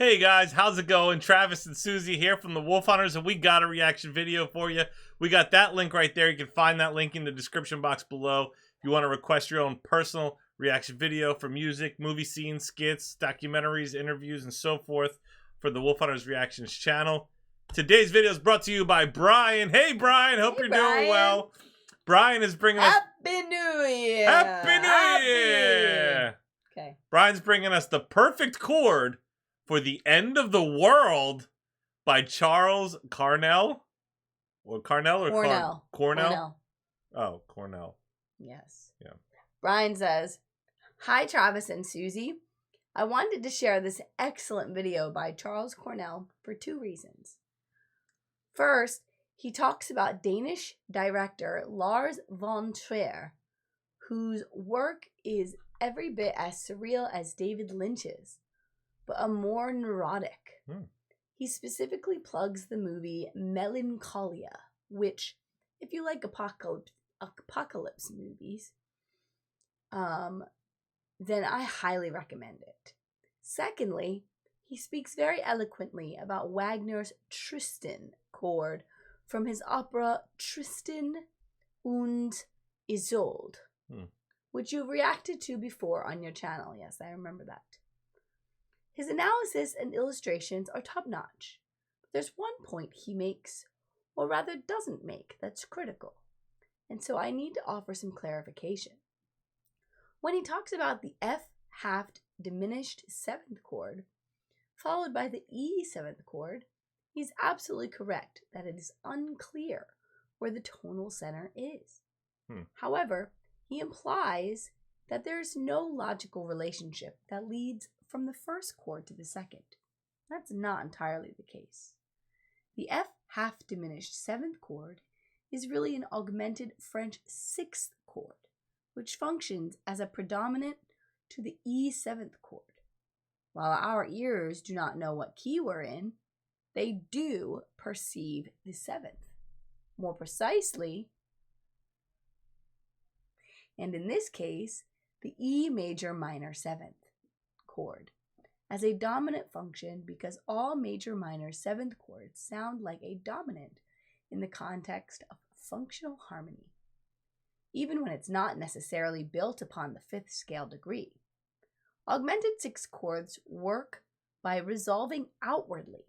Hey guys, how's it going? Travis and Susie here from the Wolf Hunters, and we got a reaction video for you. We got that link right there. You can find that link in the description box below. If you want to request your own personal reaction video for music, movie scenes, skits, documentaries, interviews, and so forth for the Wolf Hunterz Reactions channel. Today's video is brought to you by Brian. Hey Brian, hope you're doing well. Brian is bringing us... Happy New Year! Happy New Year! Okay. Brian's bringing us the perfect chord for The End of the World by Charles Cornell. Or Cornell or Cornell. Cornell? Oh, Cornell. Yes. Yeah. Brian says, "Hi Travis and Susie. I wanted to share this excellent video by Charles Cornell for two reasons. First, he talks about Danish director Lars von Trier, whose work is every bit as surreal as David Lynch's, but a more neurotic. He specifically plugs the movie Melancholia, which, if you like apocalypse movies, then I highly recommend it. Secondly, he speaks very eloquently about Wagner's Tristan chord from his opera Tristan und Isolde, which you've reacted to before on your channel. Yes, I remember that. His analysis and illustrations are top-notch. But there's one point he makes, or rather doesn't make, that's critical. And so I need to offer some clarification. When he talks about the F half diminished 7th chord, followed by the E 7th chord, he's absolutely correct that it is unclear where the tonal center is. However, he implies that there is no logical relationship that leads from the first chord to the second. That's not entirely the case. The F half diminished 7th chord is really an augmented French 6th chord, which functions as a predominant to the E 7th chord. While our ears do not know what key we're in, they do perceive the 7th. More precisely, and in this case, the E major minor 7th chord as a dominant function, because all major minor 7th chords sound like a dominant in the context of functional harmony, even when it's not necessarily built upon the 5th scale degree. Augmented 6th chords work by resolving outwardly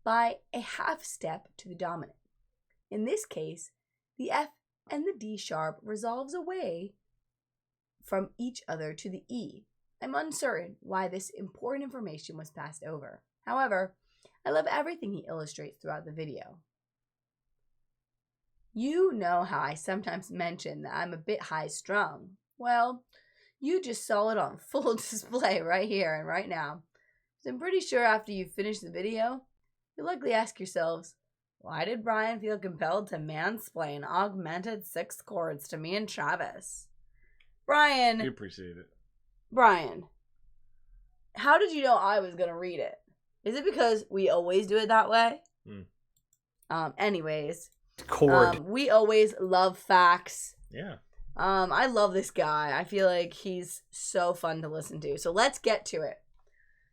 by a half step to the dominant. In this case, the F and the D sharp resolves away from each other to the E. I'm uncertain why this important information was passed over. However, I love everything he illustrates throughout the video. You know how I sometimes mention that I'm a bit high-strung. Well, you just saw it on full display right here and right now. So I'm pretty sure after you finish the video, you'll likely ask yourselves, why did Brian feel compelled to mansplain augmented 6th chords to me and Travis? Brian. We appreciate it. Brian, how did you know I was going to read it? Is it because we always do it that way? Anyways. Chord. We always love facts. Yeah. I love this guy. I feel like he's so fun to listen to. So let's get to it.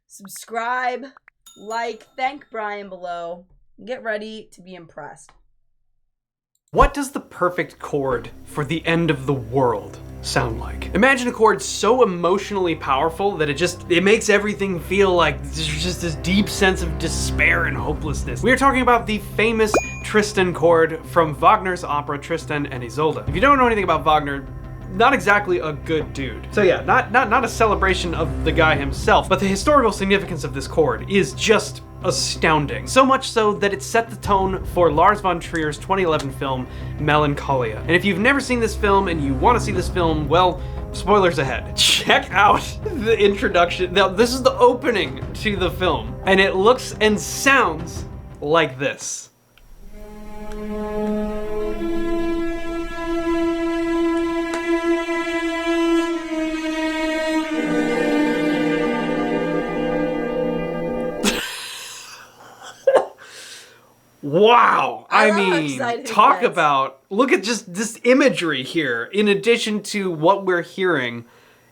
Subscribe, like, thank Brian below. Get ready to be impressed. What does the perfect chord for the end of the world sound like? Imagine a chord so emotionally powerful that it makes everything feel like there's just this deep sense of despair and hopelessness. We are talking about the famous Tristan chord from Wagner's opera Tristan and Isolde. If you don't know anything about Wagner, not exactly a good dude. So yeah, not a celebration of the guy himself, but the historical significance of this chord is just astounding. So much so that it set the tone for Lars von Trier's 2011 film, Melancholia. And if you've never seen this film and you want to see this film, well, spoilers ahead. Check out the introduction. Now, this is the opening to the film, and it looks and sounds like this. Wow! I mean, talk about, look at just this imagery here, in addition to what we're hearing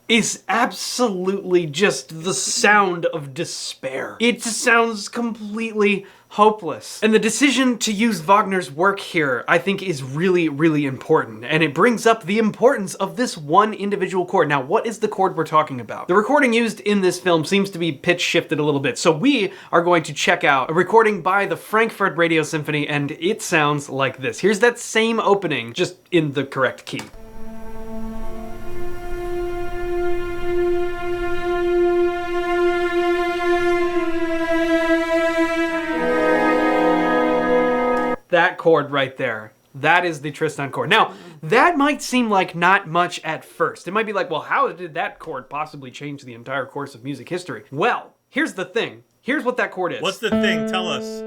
is absolutely just the sound of despair. It sounds completely hopeless. And the decision to use Wagner's work here, I think, is really, really important. And it brings up the importance of this one individual chord. Now, what is the chord we're talking about? The recording used in this film seems to be pitch shifted a little bit. So we are going to check out a recording by the Frankfurt Radio Symphony, and it sounds like this. Here's that same opening, just in the correct key. That chord right there, that is the Tristan chord. Now, that might seem like not much at first. It might be like, well, how did that chord possibly change the entire course of music history? Well, here's the thing. Here's what that chord is. What's the thing? Tell us.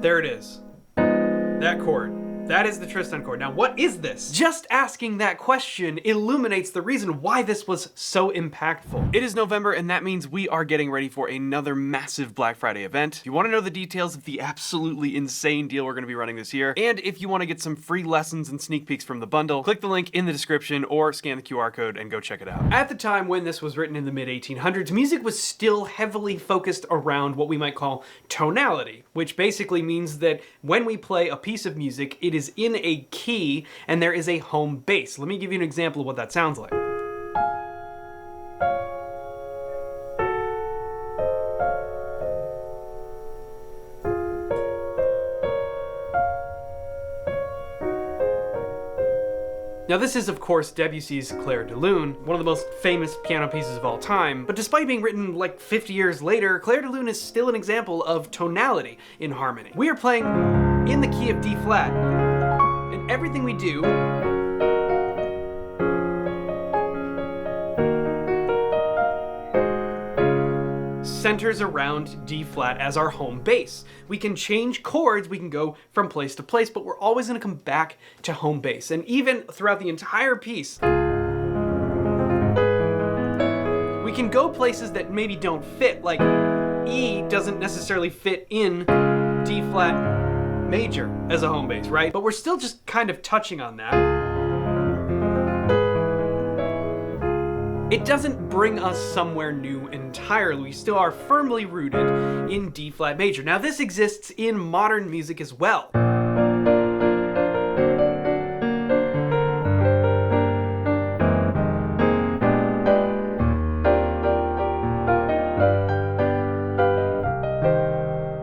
There it is. That chord. That is the Tristan chord. Now, what is this? Just asking that question illuminates the reason why this was so impactful. It is November, and that means we are getting ready for another massive Black Friday event. If you want to know the details of the absolutely insane deal we're going to be running this year, and if you want to get some free lessons and sneak peeks from the bundle, click the link in the description or scan the QR code and go check it out. At the time when this was written in the mid-1800s, music was still heavily focused around what we might call tonality, which basically means that when we play a piece of music, it is in a key and there is a home bass. Let me give you an example of what that sounds like. Now this is of course Debussy's Clair de Lune, one of the most famous piano pieces of all time, but despite being written like 50 years later, Clair de Lune is still an example of tonality in harmony. We are playing in the key of D flat, and everything we do centers around D flat as our home base. We can change chords, we can go from place to place, but we're always going to come back to home base. And even throughout the entire piece, we can go places that maybe don't fit, like E doesn't necessarily fit in D flat major as a home base, right? But we're still just kind of touching on that. It doesn't bring us somewhere new entirely. We still are firmly rooted in D flat major. Now this exists in modern music as well.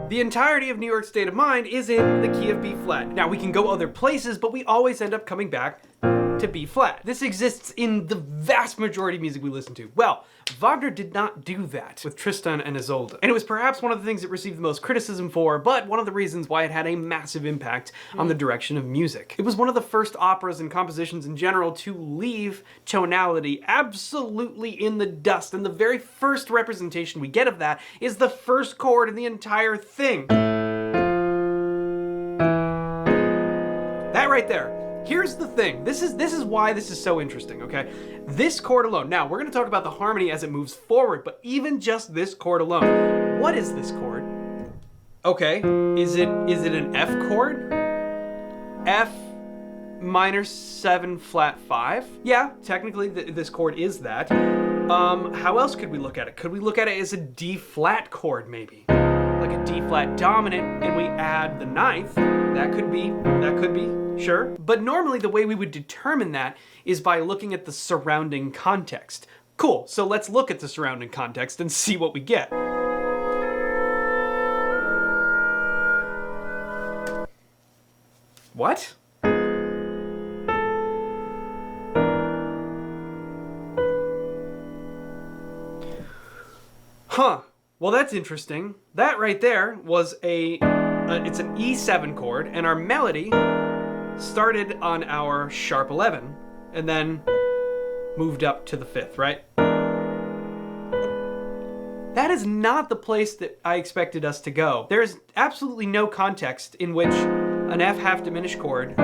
The entirety of New York State of Mind is in the key of B flat. Now we can go other places, but we always end up coming back to B flat. This exists in the vast majority of music we listen to. Well, Wagner did not do that with Tristan and Isolde. And it was perhaps one of the things it received the most criticism for, but one of the reasons why it had a massive impact on the direction of music. It was one of the first operas and compositions in general to leave tonality absolutely in the dust, and the very first representation we get of that is the first chord in the entire thing. That right there. Here's the thing, this is why this is so interesting, okay? This chord alone, now we're gonna talk about the harmony as it moves forward, but even just this chord alone, what is this chord? Okay, is it an F chord? F minor 7 flat 5? Yeah, technically this chord is that. How else could we look at it? Could we look at it as a D flat chord maybe? Like a D flat dominant, and we add the ninth, that could be, sure. But normally the way we would determine that is by looking at the surrounding context. Cool, so let's look at the surrounding context and see what we get. What? Huh. Well, that's interesting. That right there was it's an E7 chord, and our melody started on our sharp 11, and then moved up to the 5th, right? That is not the place that I expected us to go. There's absolutely no context in which an F half diminished chord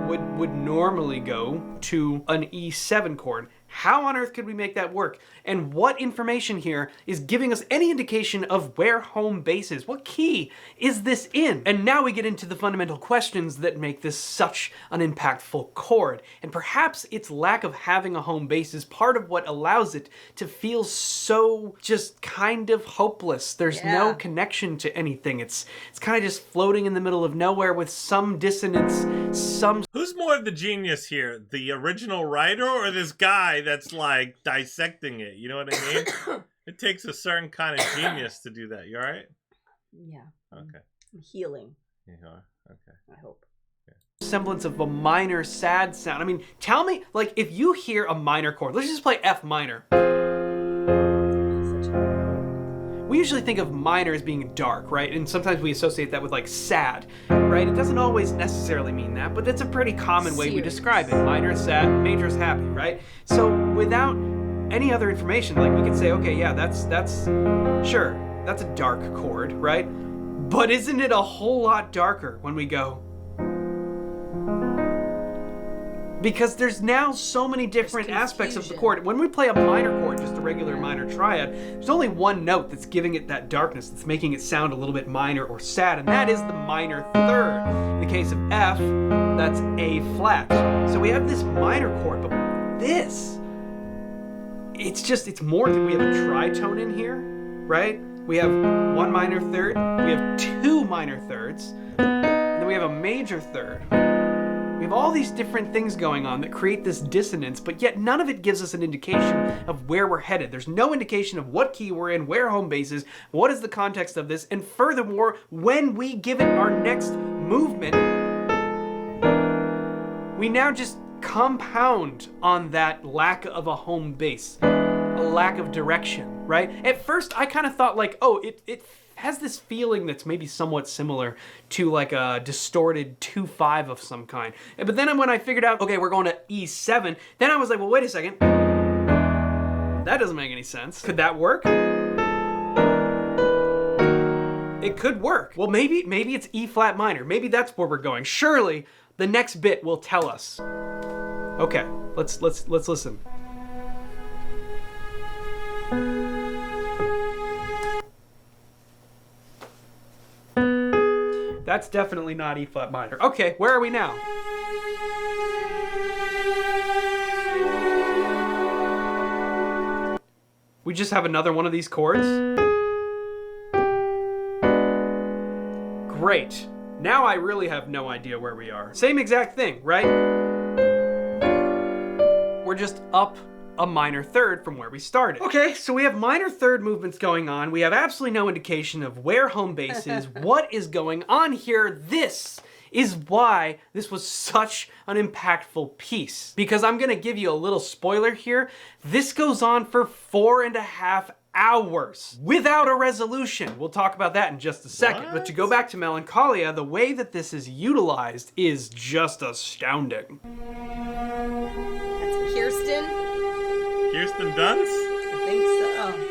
would normally go to an E7 chord. How on earth could we make that work? And what information here is giving us any indication of where home base is? What key is this in? And now we get into the fundamental questions that make this such an impactful chord. And perhaps its lack of having a home base is part of what allows it to feel so just kind of hopeless. There's no connection to anything. It's kind of just floating in the middle of nowhere with some dissonance, some... Who's more of the genius here? The original writer or this guy that's like dissecting it? You know what I mean? It takes a certain kind of genius to do that. You all right? Yeah. Okay. I'm healing. You are? Okay. I hope. Semblance of a minor sad sound. I mean, tell me, like, if you hear a minor chord, let's just play F minor. We usually think of minor as being dark, right? And sometimes we associate that with like sad, right? It doesn't always necessarily mean that, but it's a pretty common way we describe it. Minor is sad, major is happy, right? So without any other information, like we could say, okay, yeah, that's sure, that's a dark chord, right? But isn't it a whole lot darker when we go? Because there's now so many different aspects of the chord. When we play a minor chord, just a regular minor triad, there's only one note that's giving it that darkness, that's making it sound a little bit minor or sad, and that is the minor third. In the case of F, that's A flat. So we have this minor chord, but this, it's more than we have a tritone in here, right? We have one minor third, we have two minor thirds, and then we have a major third. We have all these different things going on that create this dissonance, but yet none of it gives us an indication of where we're headed. There's no indication of what key we're in, where home base is, what is the context of this, and furthermore, when we give it our next movement, we now just compound on that lack of a home base, a lack of direction, right? At first, I kind of thought like, oh, it has this feeling that's maybe somewhat similar to like a distorted 2/5 of some kind. But then when I figured out, okay, we're going to E7, then I was like, well, wait a second. That doesn't make any sense. Could that work? It could work. Well, maybe it's E flat minor. Maybe that's where we're going. Surely the next bit will tell us. Okay, let's listen. That's definitely not E flat minor. Okay, where are we now? We just have another one of these chords. Great. Now I really have no idea where we are. Same exact thing, right? We're just up a minor third from where we started. Okay, so we have minor third movements going on. We have absolutely no indication of where home base is, what is going on here. This is why this was such an impactful piece. Because I'm gonna give you a little spoiler here. This goes on for 4.5 hours without a resolution. We'll talk about that in just a second. But to go back to Melancholia, the way that this is utilized is just astounding. That's Kirsten. Kirsten Dunst? I think so.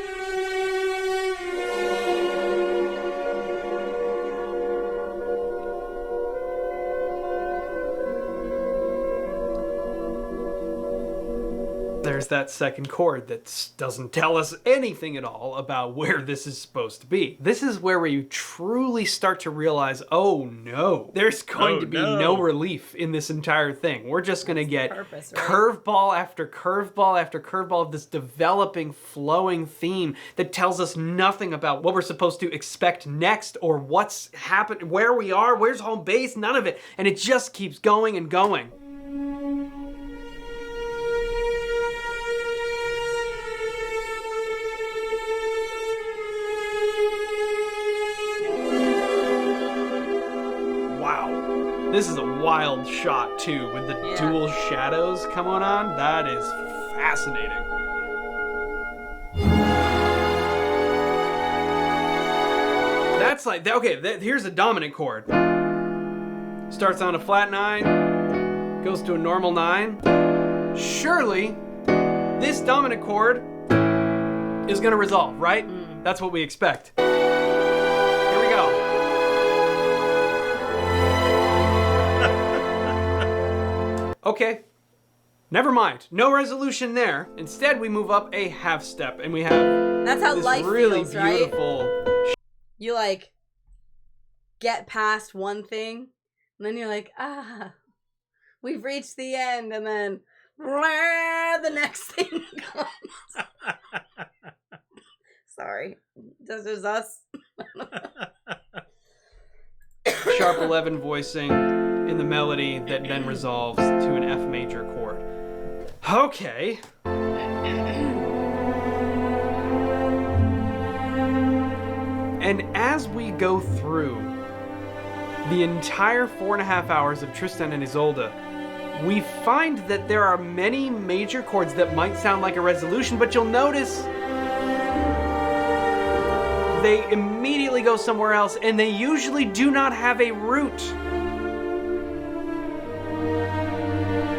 There's that second chord that doesn't tell us anything at all about where this is supposed to be. This is where we truly start to realize, oh no, there's going to be no relief in this entire thing. We're just going to get curveball after curveball after curveball of this developing, flowing theme that tells us nothing about what we're supposed to expect next or what's happened, where we are, where's home base, none of it. And it just keeps going and going. This is a wild shot too, with the dual shadows coming on. That is fascinating. That's like, okay, here's a dominant chord. Starts on a flat 9, goes to a normal 9. Surely, this dominant chord is gonna resolve, right? That's what we expect. Here we go. Okay, Never mind. No resolution there. Instead, we move up a half step and we have That's how this life really feels, right? beautiful. You like get past one thing, and then you're like, we've reached the end, and then the next thing comes. Sorry, this is us. Sharp 11 voicing in the melody that then resolves to an F major chord. Okay. And as we go through the entire 4.5 hours of Tristan and Isolde, we find that there are many major chords that might sound like a resolution, but you'll notice they immediately go somewhere else, and they usually do not have a root.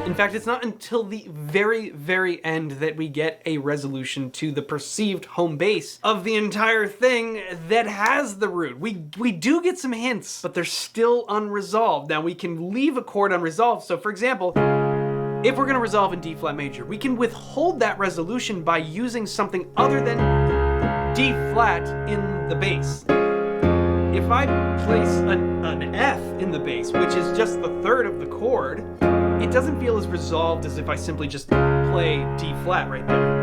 In fact, it's not until the very, very end that we get a resolution to the perceived home base of the entire thing that has the root. We do get some hints, but they're still unresolved. Now, we can leave a chord unresolved. So, for example, if we're going to resolve in D flat major, we can withhold that resolution by using something other than D flat in the bass. If I place an F in the bass, which is just the third of the chord, it doesn't feel as resolved as if I simply just play D flat right there.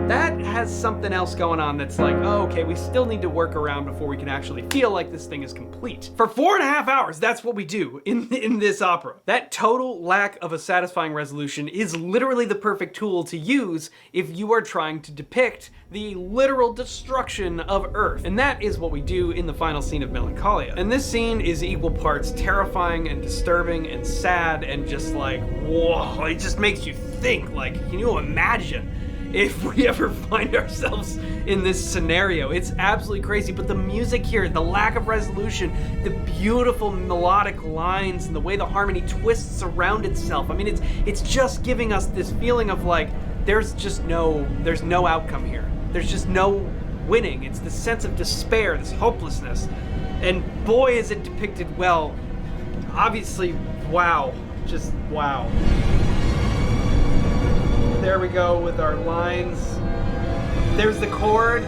That has something else going on that's like, oh, okay, we still need to work around before we can actually feel like this thing is complete. For 4.5 hours, that's what we do in this opera. That total lack of a satisfying resolution is literally the perfect tool to use if you are trying to depict the literal destruction of Earth. And that is what we do in the final scene of Melancholia. And this scene is equal parts terrifying and disturbing and sad and just like, whoa, it just makes you think, like, can you imagine if we ever find ourselves in this scenario? It's absolutely crazy, but the music here, the lack of resolution, the beautiful melodic lines, and the way the harmony twists around itself. I mean, it's just giving us this feeling of like, there's no outcome here. There's just no winning. It's this sense of despair, this hopelessness. And boy, is it depicted well. Obviously, wow. Just wow. There we go with our lines. There's the chord.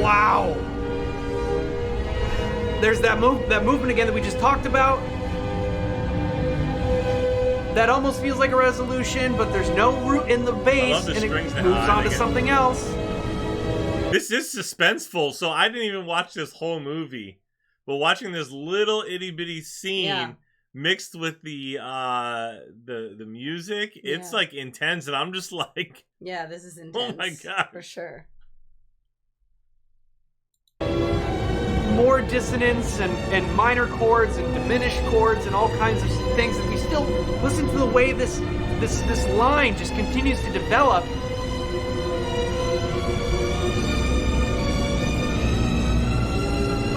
Wow. There's that movement again that we just talked about. That almost feels like a resolution, but there's no root in the bass, and it moves on to something else. This is suspenseful, so I didn't even watch this whole movie. But watching this little itty bitty scene mixed with the music, it's like intense, and I'm just like, yeah, this is intense. Oh my god, for sure. More dissonance and minor chords and diminished chords and all kinds of things, and we still listen to the way this line just continues to develop.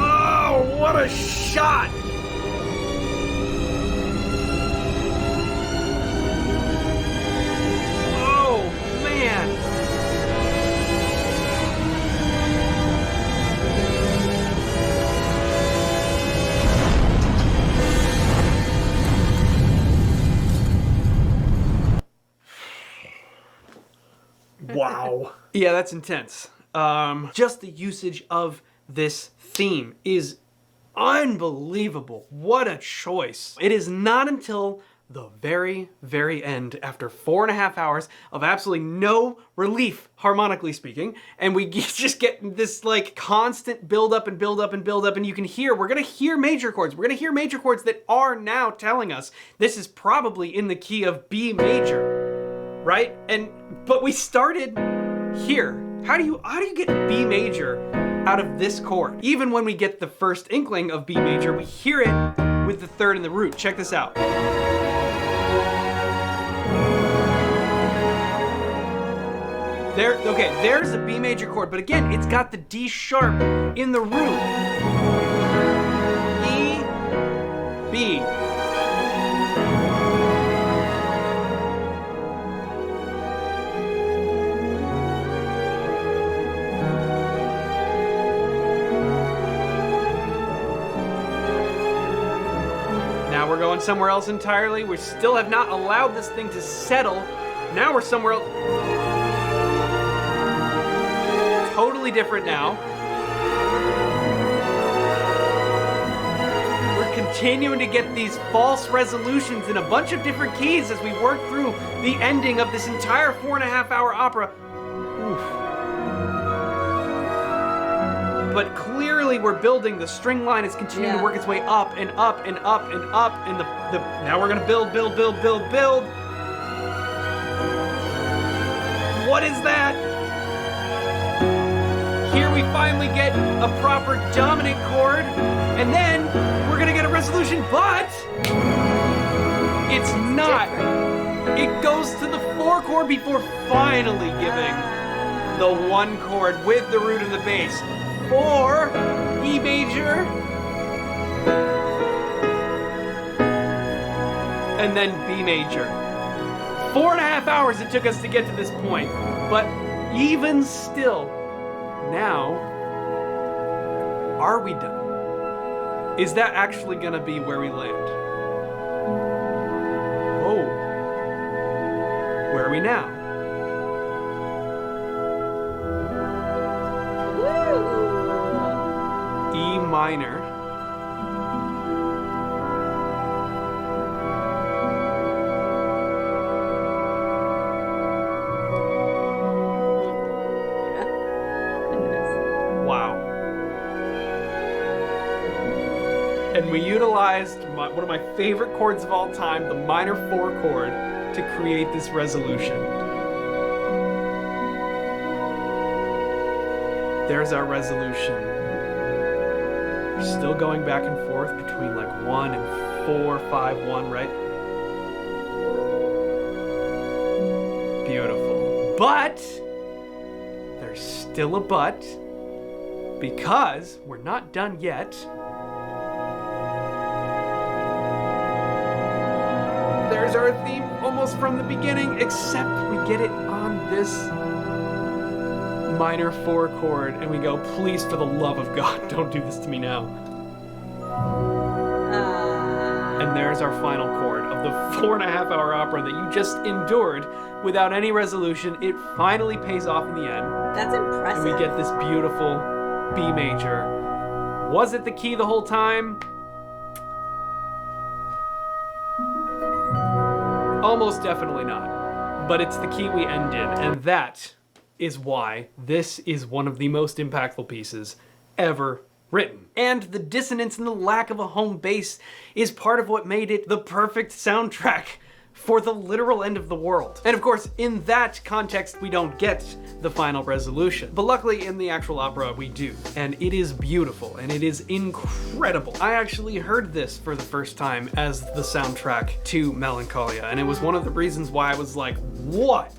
Oh, what a shot! Oh, man! Wow. Yeah, that's intense. Just the usage of this theme is unbelievable. What a choice. It is not until the very, very end, after 4.5 hours of absolutely no relief, harmonically speaking, and we just get this like constant build up and build up and build up, and you can hear, we're gonna hear major chords. We're gonna hear major chords that are now telling us this is probably in the key of B major, right? But we started here. How do you get B major out of this chord? Even when we get the first inkling of B major, we hear it with the third and the root. Check this out. There's a B major chord, but again, it's got the D sharp in the root. E, B. Now we're going gone somewhere else entirely. We still have not allowed this thing to settle. Now we're somewhere else. Totally different now. We're continuing to get these false resolutions in a bunch of different keys as we work through the ending of this entire 4.5-hour opera. Oof. But clearly we're building. The string line is continuing to work its way up and up and up and up. And now we're gonna build. What is that? Here we finally get a proper dominant chord, and then we're gonna get a resolution, but it's not. It goes to the 4 chord before finally giving the 1 chord with the root of the bass. 4, E major, and then B major. 4.5 hours it took us to get to this point, but even still, now, are we done? Is that actually gonna be where we land? Oh, where are we now? E minor. Wow. And we utilized one of my favorite chords of all time, the minor 4 chord, to create this resolution. There's our resolution. We're still going back and forth between like 1 and 4, 5, 1, right? Beautiful. But there's still a but, because we're not done yet. There's our theme almost from the beginning, except we get it on this minor 4 chord, and we go, please, for the love of God, don't do this to me now. And there's our final chord of the 4.5-hour opera that you just endured without any resolution. It finally pays off in the end. That's impressive. And we get this beautiful B major. Was it the key the whole time? Almost definitely not. But it's the key we end in, and that is why this is one of the most impactful pieces ever written. And the dissonance and the lack of a home bass is part of what made it the perfect soundtrack for the literal end of the world. And of course, in that context, we don't get the final resolution. But luckily, in the actual opera, we do. And it is beautiful, and it is incredible. I actually heard this for the first time as the soundtrack to Melancholia, and it was one of the reasons why I was like, what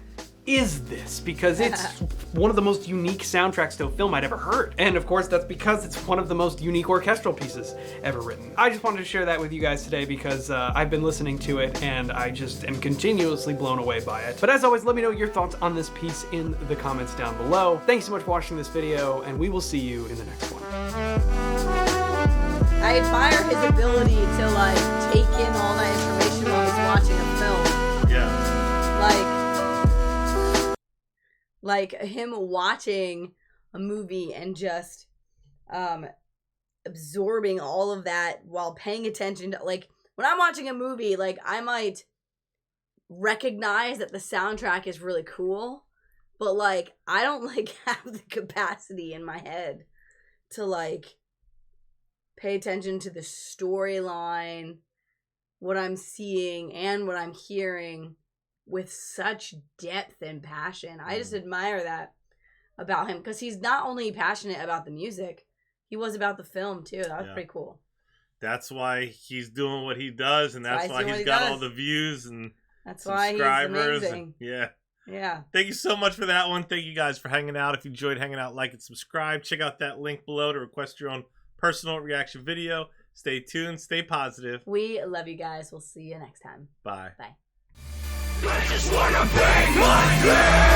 is this? Because it's one of the most unique soundtracks to a film I'd ever heard. And of course, that's because it's one of the most unique orchestral pieces ever written. I just wanted to share that with you guys today because I've been listening to it and I just am continuously blown away by it. But as always, let me know your thoughts on this piece in the comments down below. Thanks so much for watching this video, and we will see you in the next one. I admire his ability to like take in all that information while he's watching a film. Yeah. Like him watching a movie and just absorbing all of that while paying attention to, like, when I'm watching a movie, like, I might recognize that the soundtrack is really cool, but like I don't like have the capacity in my head to like pay attention to the storyline, what I'm seeing and what I'm hearing with such depth and passion. I just admire that about him, because he's not only passionate about the music, he was about the film too. That was pretty cool. That's why he's doing what he does, and that's why he's got all the views and that's why he's amazing. And, yeah. Thank you so much for that one. Thank you guys for hanging out. If you enjoyed hanging out, like and subscribe. Check out that link below to request your own personal reaction video. Stay tuned. Stay positive. We love you guys. We'll see you next time. Bye. Bye. I just wanna bang my girl.